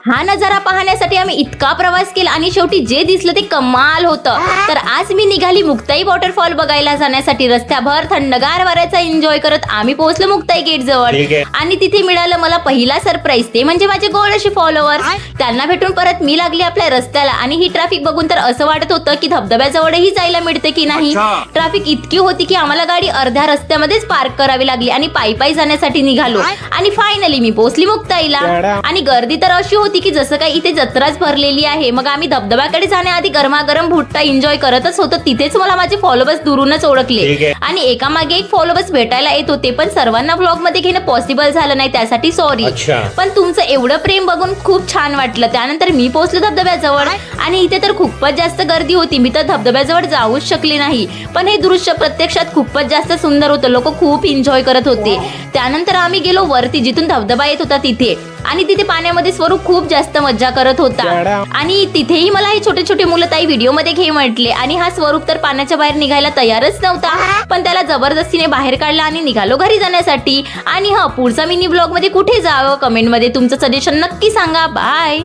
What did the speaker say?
हा नजारा पाहण्यासाठी आम्ही इतका प्रवास केला आणि शेवटी जे दिसलं ते कमाल होतं. तर आज मी निघाली मुक्ताई वॉटरफॉल बघायला जाण्यासाठी. रस्त्याभर थंडगार वाऱ्याचा एन्जॉय करत आम्ही पोहोचलो मुक्ताई गेट जवळ. आणि तिथे मिळालं मला पहिला सरप्राईज, ते म्हणजे माझे गोड असे फॉलोअर्स. त्यांना भेटून परत मी लागली आपल्या रस्त्याला आणि ही ट्रॅफिक बघून तर असं वाटत होतं की धबधब्याजवळही जायला मिळते की नाही. ट्रॅफिक इतकी होती की आम्हाला गाडी अर्ध्या रस्त्यामध्येच पार्क करावी लागली आणि पायी जाण्यासाठी निघालो. आणि फायनली मी पोहोचली मुक्ताईला. आणि गर्दी तर अशी होती की जसं काही इथे जत्राच भरलेली आहे. मग आम्ही धबधब्याकडे जाण्याआधी गरमागरम भुट्टा एन्जॉय करतच होतो. तिथेच मला माझे फॉलोअर्स दुरूनच ओळखले आणि एकामागे एक फॉलोअर्स भेटायला येत होते. पण सर्वांना ब्लॉग मध्ये घेणं पॉसिबल झालं नाही, त्यासाठी सॉरी. पण तुमचं एवढं प्रेम बघून खूप छान वाटलं. त्यानंतर मी पोहोचलो धबधब्याजवळ आणि इथे तर खूपच जास्त गर्दी होती. मी तर धबधब्याजवळ जाऊच शकले नाही. पण हे दृश्य प्रत्यक्षात खूपच जास्त सुंदर होतं. लोक खूप एन्जॉय करत होते. त्यानंतर आम्ही गेलो वरती जिथून धबधबा येत होता तिथे. आणि तिथे पाण्यामध्ये स्वरूप खूप जास्त मज्जा करत होता. आणि तिथेही मला हे छोटे छोटे मुलं ताई व्हिडिओ मध्ये घे म्हटले. आणि हा स्वरूप तर पाण्याच्या बाहेर निघायला तयारच नव्हता. पण त्याला जबरदस्तीने बाहेर काढला आणि निघालो घरी जाण्यासाठी. आणि हा पुढचा मिनी ब्लॉग मध्ये कुठे जावं कमेंट मध्ये तुमचं सजेशन नक्की सांगा. बाय.